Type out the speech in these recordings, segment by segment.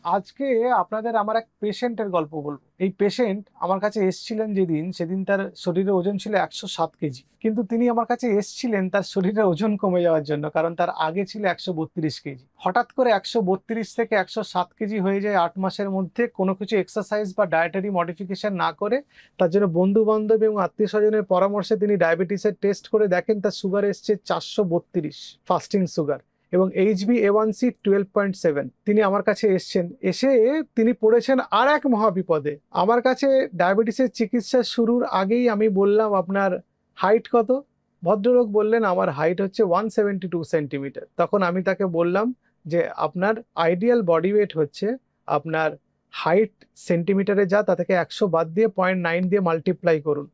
আজকে আপনাদের আমার এক পেশেন্টের গল্প বলবো। এই পেশেন্ট আমার কাছে এসেছিলেন সেদিন তার শরীরের ওজন ছিল 107 কেজি, কিন্তু তিনি আমার কাছে এসেছিলেন তার শরীরের ওজন কমে যাওয়ার জন্য, কারণ তার আগে ছিল 132 কেজি। হঠাৎ করে 132 থেকে 107 কেজি হয়ে যায় 8 মাসের মধ্যে, কোনো কিছু এক্সারসাইজ বা ডায়েটারি মডিফিকেশন না করে। তার জন্য বন্ধু বান্ধব এবং আত্মীয় স্বজনের পরামর্শে তিনি ডায়াবেটিসের টেস্ট করে দেখেন তার সুগার এসছে 432 ফাস্টিং সুগার, এবং HbA1c 12.7। তিনি আমার কাছে এসে তিনি পড়েছেন আর এক মহাবিপদে। আমার কাছে ডায়াবেটিসের চিকিৎসা শুরুর আগেই আমি বললাম, আপনার হাইট কত? ভদ্রলোক বললেন, আমার হাইট হচ্ছে 172 সেন্টিমিটার। তখন আমি তাকে বললাম যে আপনার আইডিয়াল বডি ওয়েট হচ্ছে, আপনার হাইট সেন্টিমিটারে যা, তা থেকে 100 বাদ দিয়ে 0.9 দিয়ে মাল্টিপ্লাই করুন।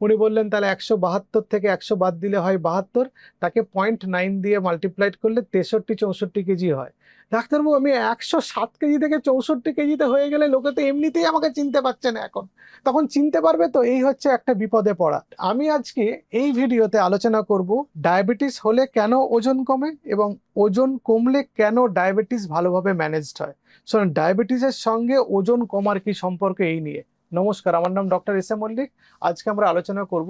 উনি বললেন তাহলে 172 থেকে 100 বাদ দিলে হয় 72, তাকে 0.9 দিয়ে মাল্টিপ্লাইড করলে 63-64 কেজি হয়। ডাক্তারবাবু, আমি 107 কেজি থেকে 64 কেজিতে হয়ে গেলে লোকে তো এমনিতেই আমাকে চিনতে পারছে না এখন, তখন চিনতে পারবে তো? এই হচ্ছে একটা বিপদে পড়া। আমি আজকে এই ভিডিওতে আলোচনা করব ডায়াবেটিস হলে কেন ওজন কমে, এবং ওজন কমলে কেন ডায়াবেটিস ভালোভাবে ম্যানেজড হয়। শুনুন, ডায়াবেটিসের সঙ্গে ওজন কমার কি সম্পর্ক, এই নিয়ে। নমস্কার, আমার নাম ডক্টর এস এম মল্লিক। আজকে আমরা আলোচনা করব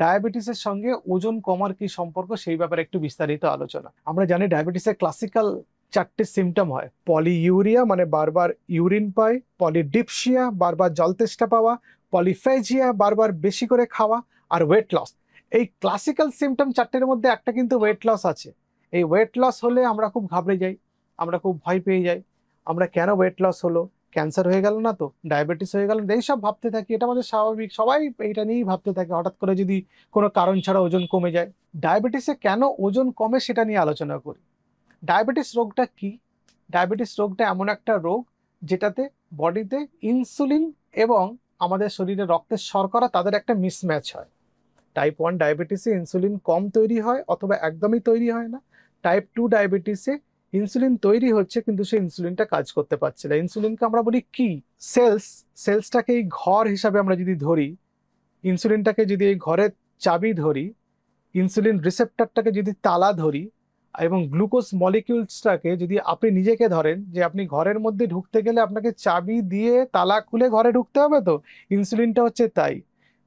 ডায়াবেটিসের সঙ্গে ওজন কমার কি সম্পর্ক, সেই ব্যাপারে একটু বিস্তারিত আলোচনা। আমরা জানি ডায়াবেটিসের ক্লাসিক্যাল 4টে সিমটম হয়। পলিইউরিয়া মানে বারবার ইউরিন পায়, পলিডিপসিয়া বারবার জল তেষ্টা পাওয়া, পলিফেজিয়া বারবার বেশি করে খাওয়া, আর ওয়েট লস। এই ক্লাসিক্যাল সিমটম 4টের মধ্যে একটা কিন্তু ওয়েট লস আছে। এই ওয়েট লস হলে আমরা খুব ঘাবড়ে যাই, আমরা খুব ভয় পেয়ে যাই। আমরা কেন ওয়েট লস হলো, ক্যান্সার হয়ে গেল না তো, ডায়াবেটিস হয়ে গেল না, এইসব ভাবতে থাকি। এটা আমাদের স্বাভাবিক, সবাই এইটা নিয়েই ভাবতে থাকে। হঠাৎ করে যদি কোনো কারণ ছাড়া ওজন কমে যায়। ডায়াবেটিসে কেন ওজন কমে সেটা নিয়ে আলোচনা করি। ডায়াবেটিস রোগটা কি? ডায়াবেটিস রোগটা এমন একটা রোগ যেটাতে বডিতে ইনসুলিন এবং আমাদের শরীরে রক্তের শর্করা, তাদের একটা মিসম্যাচ হয়। টাইপ 1 ডায়াবেটিসে ইনসুলিন কম তৈরি হয় অথবা একদমই তৈরি হয় না। টাইপ 2 ডায়াবেটিসে ইনসুলিন তৈরি হচ্ছে, কিন্তু সেই ইনসুলিনটা কাজ করতে পারছে না। ইনসুলিনকে আমরা বলি কি? সেলসটাকে এই ঘর হিসাবে আমরা যদি ধরি, ইনসুলিনটাকে যদি এই ঘরের চাবি ধরি, ইনসুলিন রিসেপ্টরটাকে যদি তালা ধরি, এবং গ্লুকোজ মলিকিউলসটাকে যদি আপনি নিজেকে ধরেন, যে আপনি ঘরের মধ্যে ঢুকতে গেলে আপনাকে চাবি দিয়ে তালা খুলে ঘরে ঢুকতে হবে, তো ইনসুলিনটা হচ্ছে তাই।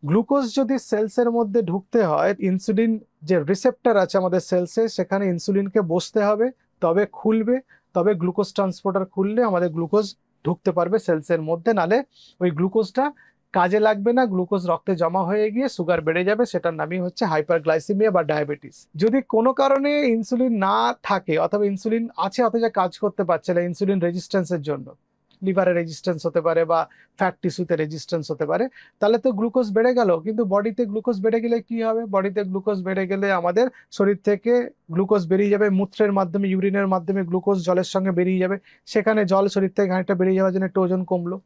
গ্লুকোজ যদি সেলসের মধ্যে ঢুকতে হয়, ইনসুলিন যে রিসেপ্টর আছে আমাদের সেলসে, সেখানে ইনসুলিনকে বসতে হবে, তবে খুলবে। তবে গ্লুকোজ ট্রান্সপোর্টার খুললে আমাদের গ্লুকোজ ঢুকতে পারবে সেলসের মধ্যে, নালে ওই গ্লুকোজটা কাজে লাগবে না, গ্লুকোজ রক্তে জমা হয়ে গিয়ে সুগার বেড়ে যাবে। সেটার নামই হচ্ছে হাইপারগ্লাইসেমিয়া বা ডায়াবেটিস। যদি কোনো কারণে ইনসুলিন না থাকে, অথবা ইনসুলিন আছে অথচ কাজ করতে পারছে না, ইনসুলিন রেজিস্ট্যান্সের জন্য, লিভারে রেজিস্ট্যান্স হতে পারে বা ফ্যাট টিস্যুতে রেজিস্ট্যান্স হতে পারে, তাহলে তো গ্লুকোজ বেড়ে গেল। কিন্তু বডিতে গ্লুকোজ বেড়ে গেলে কি হবে? বডিতে গ্লুকোজ বেড়ে গেলে আমাদের শরীর থেকে গ্লুকোজ বেরিয়ে যাবে মূত্রের মাধ্যমে, ইউরিনের মাধ্যমে গ্লুকোজ জলের সঙ্গে বেরিয়ে যাবে। সেখানে জল শরীর থেকে খানিকটা বেরিয়ে যাওয়ার জন্য একটু ওজন কমলো।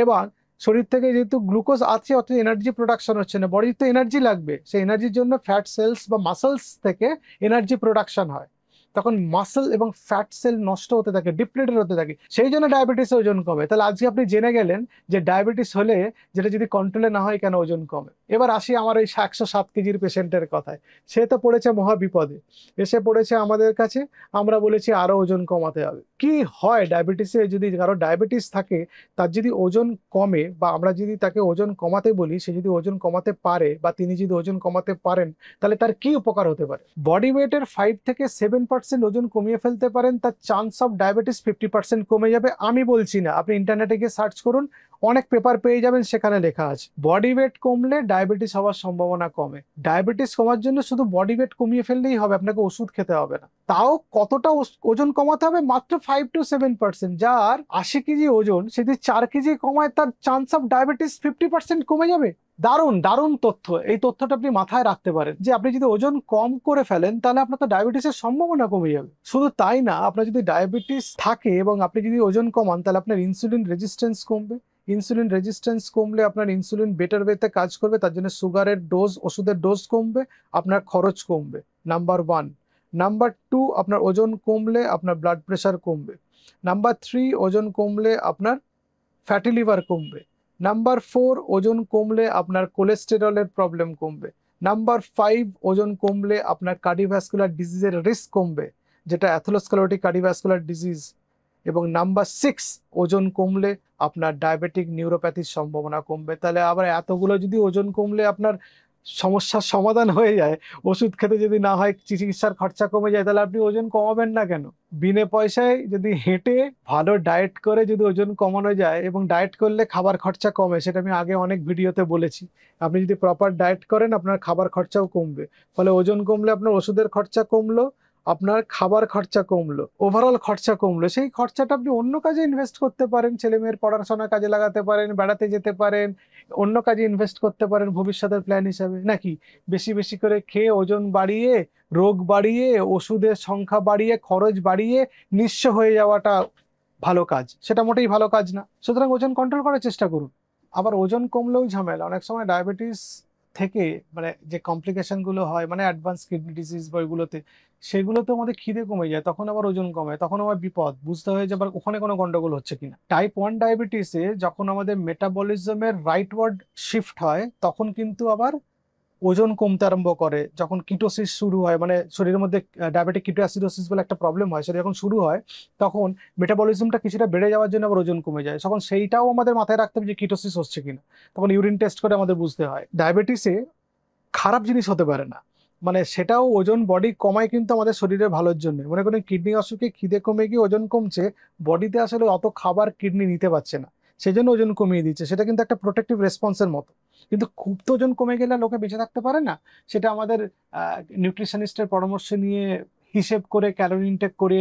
এবার শরীর থেকে যেহেতু গ্লুকোজ আছে অথচ এনার্জি প্রোডাকশন হচ্ছে না, বডির তো এনার্জি লাগবে, সেই এনার্জির জন্য ফ্যাট সেলস বা মাসলস থেকে এনার্জি প্রোডাকশন হয়। তখন মাসল এবং ফ্যাট সেল নষ্ট হতে থাকে, ডিপ্লিটেড হতে থাকে, সেই জন্য ডায়াবেটিস ওজন কমে। তাহলে আজকে আপনি জেনে গেলেন যে ডায়াবেটিস হলে, যেটা যদি কন্ট্রোলে না হয়, কেন ওজন কমে। এবার আসি আমার ওই 107 কেজির পেশেন্টের কথায়। সে তো পড়েছে মহা বিপদে, এসে পড়েছে আমাদের কাছে। আমরা বলেছি আরো ওজন কমাতে হবে। কি হয় ডায়াবেটিসে, যদি কারো ডায়াবেটিস থাকে, তার যদি ওজন কমে, বা আমরা যদি তাকে ওজন কমাতে বলি, সে যদি ওজন কমাতে পারে বা তিনি যদি ওজন কমাতে পারেন, তাহলে তার কি উপকার হতে পারে? বডি ওয়েটের 5 থেকে 7% ওজন কমিয়ে ফেলতে পারেন, তার চান্স অফ ডায়াবেটিস 50% কমে যাবে। আমি বলছি না, আপনি ইন্টারনেটে গিয়ে সার্চ করুন, অনেক পেপার পেয়ে যাবেন, সেখানে লেখা আছে বডি ওয়েট কমলে ডায়াবেটিস হওয়ার সম্ভাবনা কমে। ডায়াবেটিস কমার জন্য শুধু বডি ওয়েট কমিয়ে ফেললেই হবে, আপনাকে ওষুধ খেতে হবে না। তাও কতটা ওজন কমাতে হবে? মাত্র 5 to 7%। যার 80 কেজি ওজন, সে যদি 4 কেজি কমায়, তার চান্স অফ ডায়াবেটিস 50% কমে যাবে। দারুণ দারুণ তথ্য। এই তথ্যটা আপনি মাথায় রাখতে পারেন, যে আপনি যদি ওজন কম করে ফেলেন, তাহলে আপনার তো ডায়াবেটিসের সম্ভাবনা কমে যাবে। শুধু তাই না, আপনার যদি ডায়াবেটিস থাকে এবং আপনি যদি ওজন কমান, তাহলে আপনার ইনসুলিন রেজিস্ট্যান্স কমবে। ইনসুলিন রেজিস্ট্যান্স কমলে আপনার ইনসুলিন বেটার ওয়েতে কাজ করবে, তার জন্য সুগারের ডোজ, ওষুধের ডোজ কমবে, আপনার খরচ কমবে। নাম্বার 1। নাম্বার 2, আপনার ওজন কমলে আপনার ব্লাড প্রেশার কমবে। নাম্বার 3, ওজন কমলে আপনার ফ্যাটি লিভার কমবে। নাম্বার 4, ওজন কমলে আপনার কোলেস্টেরলের প্রবলেম কমবে। নাম্বার 5, ওজন কমলে আপনার কার্ডিওভাস্কুলার ডিজিজের রিস্ক কমবে, যেটা অ্যাথেরোস্ক্লেরোটিক কার্ডিওভাস্কুলার ডিজিজ, এবং নাম্বার 6, ওজন কমলে আপনার ডায়াবেটিক নিউরোপ্যাথির সম্ভাবনা কমবে। তাহলে আবার এতগুলো যদি ওজন কমলে আপনার সমস্যার সমাধান হয়ে যায়, ওষুধ খেতে যদি না হয়, চিকিৎসার খরচা কমে যায়, তাহলে আপনি ওজন কমাবেন না কেন? বিনে পয়সায় যদি হেঁটে ভালো ডায়েট করে যদি ওজন কমানো যায়, এবং ডায়েট করলে খাবার খরচা কমে, সেটা আমি আগে অনেক ভিডিওতে বলেছি। আপনি যদি প্রপার ডায়েট করেন আপনার খাবার খরচাও কমবে, ফলে ওজন কমলে আপনার ওষুধের খরচা কমলো, আপনার খাবার খরচা কমলো, ওভারঅল খরচা কমলো। সেই খরচাটা আপনি অন্য কাজে ইনভেস্ট করতে পারেন, ছেলে মেয়ের পড়াশোনার কাজে লাগাতে পারেন, বেড়াতে যেতে পারেন, অন্য কাজে ইনভেস্ট করতে পারেন ভবিষ্যতের প্ল্যান হিসাবে। নাকি বেশি বেশি করে খেয়ে ওজন বাড়িয়ে, রোগ বাড়িয়ে, ওষুধের সংখ্যা বাড়িয়ে, খরচ বাড়িয়ে নিঃস্ব হয়ে যাওয়াটা ভালো কাজ? সেটা মোটেই ভালো কাজ না। সুতরাং ওজন কন্ট্রোল করার চেষ্টা করুন। আবার ওজন কমলেও ঝামেলা, অনেক সময় ডায়াবেটিস থেকে মানে যে কমপ্লিকেশন গুলো হয়, মানে অ্যাডভান্স কিডনি ডিজিজ বা ওইগুলোতে, সেগুলোতে আমাদের খিদে কমে যায়, তখন আবার ওজন কমে, তখন আবার বিপদ, বুঝতে হয় যে আবার ওখানে কোনো গন্ডগোল হচ্ছে কিনা। টাইপ 1 ডায়াবেটিসে যখন আমাদের মেটাবলিজমের রাইটওয়ার্ড শিফট হয়, তখন কিন্তু আবার ওজন কমতে আরম্ভ করে। যখন কিটোসিস শুরু হয়, মানে শরীরের মধ্যে ডায়াবেটিক কিটোঅ্যাসিডোসিস বলে একটা প্রবলেম হয়, সেটা যখন শুরু হয়, তখন মেটাবলিজমটা কিছুটা বেড়ে যাওয়ার জন্য আবার ওজন কমে যায়। তখন সেইটাও আমাদের মাথায় রাখতে হবে যে কিটোসিস হচ্ছে কিনা, তখন ইউরিন টেস্ট করে আমাদের বুঝতে হয়। ডায়াবেটিসে খারাপ জিনিস হতে পারে না, মানে সেটাও ওজন বডি কমায় কিন্তু আমাদের শরীরের ভালোর জন্য। মনে করেন কিডনি অসুখে খিদে কমে গিয়ে ওজন কমছে, বডিতে আসলে অত খাবার কিডনি নিতে পারছে না, সেজন্য ওজন কমিয়ে দিচ্ছে, সেটা কিন্তু একটা প্রোটেক্টিভ রেসপন্সের মতো। কিন্তু খুব তো ওজন কমে গেলে লোকে বেঁচে থাকতে পারে না, সেটা আমাদের নিউট্রিশনিস্টের পরামর্শ নিয়ে, হিসেব করে, ক্যালোরি ইনটেক করে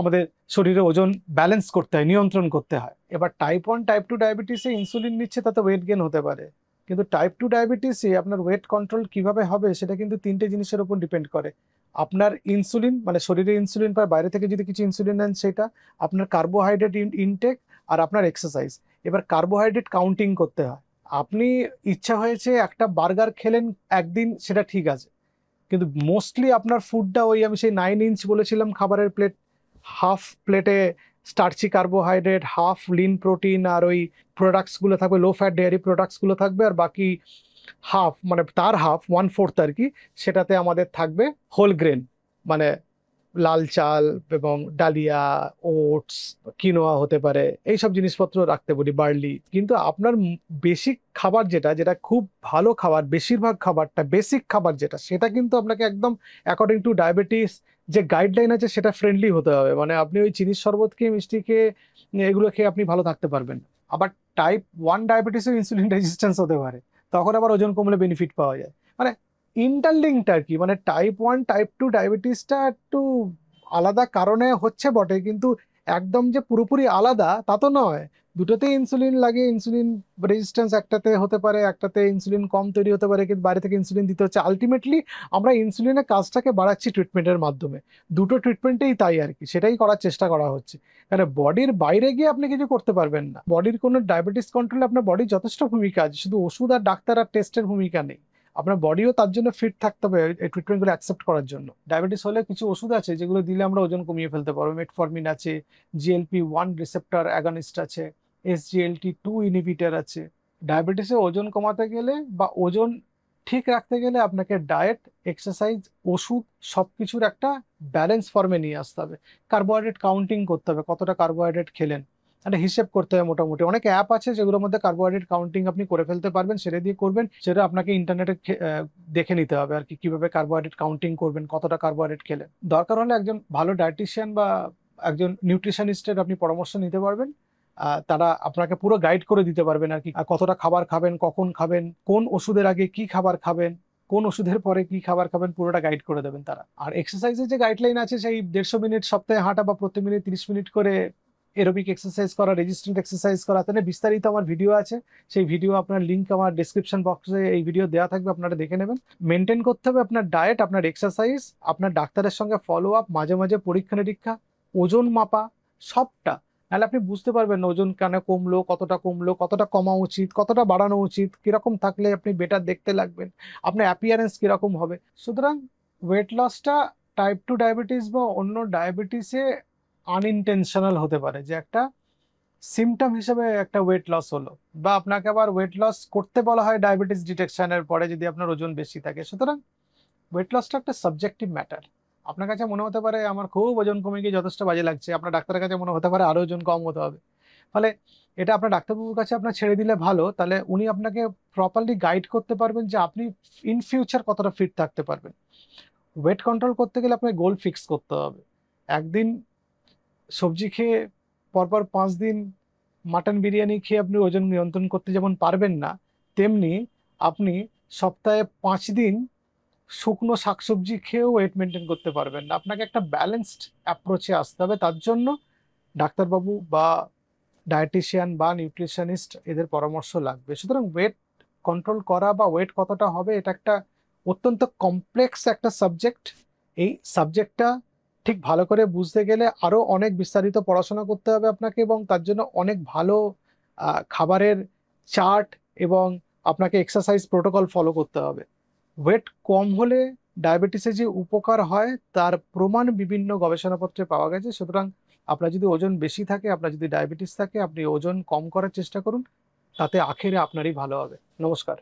আমাদের শরীরে ওজন ব্যালেন্স করতে হয়, নিয়ন্ত্রণ করতে হয়। এবার টাইপ 1 টাইপ 2 ডায়াবেটিসে ইনসুলিন নিচ্ছে, তাতে ওয়েট গেন হতে পারে, কিন্তু টাইপ 2 ডায়াবেটিসে আপনার ওয়েট কন্ট্রোল কিভাবে হবে সেটা কিন্তু 3টে জিনিসের উপর ডিপেন্ড করে। আপনার ইনসুলিন, মানে শরীরে ইনসুলিন পায়, বাইরে থেকে যদি কিছু ইনসুলিন নেন সেটা, আপনার কার্বোহাইড্রেট ইনটেক, আর আপনার এক্সারসাইজ। এবার কার্বোহাইড্রেট কাউন্টিং করতে হয়। আপনি ইচ্ছা হয়েছে একটা বার্গার খেলেন একদিন, সেটা ঠিক আছে, কিন্তু মোস্টলি আপনার ফুডটা ওই, আমি সেই 9 ইঞ্চ বলেছিলাম খাবারের প্লেট, হাফ প্লেটে starchy carbohydrate, half lean protein, আর ওই প্রোডাক্টসগুলো থাকবে, লো ফ্যাট ডেয়ারি প্রোডাক্টসগুলো থাকবে, আর বাকি হাফ, মানে তার হাফ 1/4 আর কি, সেটাতে আমাদের থাকবে হোল গ্রেন, মানে লাল চাল এবং ডালিয়া, ওটস, কিনোয়া হতে পারে, এইসব জিনিসপত্র রাখতে বলি, বার্লি। কিন্তু আপনার বেসিক খাবার যেটা, যেটা খুব ভালো খাবার, বেশিরভাগ খাবারটা বেসিক খাবার যেটা, সেটা কিন্তু আপনাকে একদম অ্যাকর্ডিং টু ডায়াবেটিস যে গাইডলাইন আছে সেটা ফ্রেন্ডলি হতে হবে। মানে আপনি ওই চিনির শরবত খেয়ে, মিষ্টি খেয়ে, এগুলো খেয়ে আপনি ভালো থাকতে পারবেন না। আবার টাইপ 1 ডায়াবেটিসও ইনসুলিন রেজিস্ট্যান্স হতে পারে, তখন আবার ওজন কমলে বেনিফিট পাওয়া যায়। মানে ইন্টারলিঙ্কড আর কি, মানে টাইপ 1 টাইপ 2 ডায়াবেটিসটা একটু আলাদা কারণে হচ্ছে বটে, কিন্তু একদম যে পুরোপুরি আলাদা তা তো নয়। দুটোতেই ইনসুলিন লাগে, ইনসুলিন রেজিস্ট্যান্স একটাতে হতে পারে, একটাতে ইনসুলিন কম তৈরি হতে পারে, কিন্তু বাইরে থেকে ইনসুলিন দিতে হচ্ছে। আলটিমেটলি আমরা ইনসুলিনের কাজটাকে বাড়াচ্ছি ট্রিটমেন্টের মাধ্যমে। দুটো ট্রিটমেন্টেই তাই আর কি, সেটাই করার চেষ্টা করা হচ্ছে। কারণ বডির বাইরে গিয়ে আপনি কিছু করতে পারবেন না, বডির কোনো ডায়াবেটিস কন্ট্রোলে আপনার বডির যথেষ্ট ভূমিকা আছে, শুধু ওষুধ আর ডাক্তার আর টেস্টের ভূমিকা নেই। আপনার বডিও তার জন্য ফিট থাকতে হবে এই ট্রিটমেন্টগুলো অ্যাকসেপ্ট করার জন্য। ডায়াবেটিস হলে কিছু ওষুধ আছে যেগুলো দিলে আমরা ওজন কমিয়ে ফেলতে পারবো। মেটফরমিন আছে, GLP-1 রিসেপ্টর অ্যাগনিস্ট আছে, SGLT2 ইনহিবিটর আছে। ডায়াবেটিসে ওজন কমাতে গেলে বা ওজন ঠিক রাখতে গেলে আপনাকে ডায়েট, এক্সারসাইজ, ওষুধ সবকিছুর একটা ব্যালেন্স ফর্মে নিয়ে আসতে হবে। কার্বোহাইড্রেট কাউন্টিং করতে হবে, কতটা কার্বোহাইড্রেট খেলেন, একটা হিসেব করতে হবে মোটামুটি। অনেক অ্যাপ আছে যেগুলোর মধ্যে কার্বোহাইড্রেট কাউন্টিং আপনি করে ফেলতে পারবেন, সেটা দিয়ে করবেন। সেটা আপনাকে ইন্টারনেটে দেখে নিতে হবে আর কি, কিভাবে কার্বোহাইড্রেট কাউন্টিং করবেন, কতটা কার্বোহাইড্রেট খেলেন। দরকার হলে একজন ভালো ডায়েটিশিয়ান বা একজন নিউট্রিশনিস্টের আপনি পরামর্শ নিতে পারবেন। তারা আপনাকে পুরো গাইড করে দিতে পারবেন আর কি, কতটা খাবার খাবেন, কখন খাবেন, কোন ওষুধের আগে কি খাবার খাবেন, কোন ওষুধের পরে কি খাবার খাবেন, পুরোটা গাইড করে দেবেন তারা। আর এক্সারসাইজের যে গাইডলাইন আছে, সেই 150 মিনিট সপ্তাহে হাঁটা বা প্রতি মিনিট 30 মিনিট করে এরোবিক এক্সারসাইজ করা, রেজিস্ট্যান্ট এক্সারসাইজ করা, তাহলে বিস্তারিত আমার ভিডিও আছে। সেই ভিডিও আপনার লিঙ্ক আমার ডেসক্রিপশন বক্সে এই ভিডিও দেওয়া থাকবে, আপনারা দেখে নেবেন। মেনটেন করতে হবে আপনার ডায়েট, আপনার এক্সারসাইজ, আপনার ডাক্তারের সঙ্গে ফলো আপ, মাঝে মাঝে পরীক্ষা নিরীক্ষা, ওজন মাপা, সবটা। নাহলে আপনি বুঝতে পারবেন না ওজন কেন কমলো, কতটা কমা উচিত, কতটা বাড়ানো উচিত, কিরকম থাকলে আপনি বেটার দেখতে লাগবেন, আপনার অ্যাপিয়ারেন্স কিরকম হবে। সুতরাং ওয়েট লসটা টাইপ 2 ডায়াবেটিস বা অন্য ডায়াবেটিসে আনইনটেনশনাল হতে পারে, যে একটা সিমটম হিসেবে একটা ওয়েট লস হলো, বা আপনাকে আবার ওয়েট লস করতে বলা হয় ডায়াবেটিস ডিটেকশনের পরে যদি আপনার ওজন বেশি থাকে। সুতরাং ওয়েট লসটা একটা সাবজেক্টিভ ম্যাটার। আপনার কাছে মনে হতে পারে আমার খুব ওজন কমে গিয়ে যথেষ্ট বাজে লাগছে, আপনার ডাক্তারের কাছে মনে হতে পারে আরো ওজন কম হতে হবে। ফলে এটা আপনার ডাক্তারবাবুর কাছে আপনার ছেড়ে দিলে ভালো, তাহলে উনি আপনাকে প্রপারলি গাইড করতে পারবেন যে আপনি ইন ফিউচার কতটা ফিট থাকতে পারবেন। ওয়েট কন্ট্রোল করতে গেলে আপনাকে গোল ফিক্স করতে হবে। একদিন সবজি খেয়ে পরপর 5 দিন মাটন বিরিয়ানি খেয়ে আপনি ওজন নিয়ন্ত্রণ করতে যেমন পারবেন না, তেমনি আপনি সপ্তাহে 5 দিন শুকনো শাকসবজি খেয়েও ওয়েট মেনটেন করতে পারবেন না। আপনাকে একটা ব্যালেন্সড অ্যাপ্রোচে আসতে হবে। তার জন্য ডাক্তারবাবু বা ডায়েটিশিয়ান বা নিউট্রিশনিস্ট এদের পরামর্শ লাগবে। সুতরাং ওয়েট কন্ট্রোল করা বা ওয়েট কতটা হবে এটা একটা অত্যন্ত কমপ্লেক্স একটা সাবজেক্ট। এই সাবজেক্টটা ঠিক ভালো করে বুঝতে গেলে আরো অনেক বিস্তারিত পড়াশোনা করতে হবে আপনাকে, এবং তার জন্য অনেক ভালো খাবারের চার্ট এবং আপনাকে এক্সারসাইজ প্রোটোকল ফলো করতে হবে। ওয়েট কম হলে ডায়াবেটিসে যে উপকার হয় তার প্রমাণ বিভিন্ন গবেষণাপত্রে পাওয়া গেছে। সুতরাং আপনার যদি ওজন বেশি থাকে, আপনার যদি ডায়াবেটিস থাকে, আপনি ওজন কম করার চেষ্টা করুন, তাতে আখেরে আপনারই ভালো হবে। নমস্কার।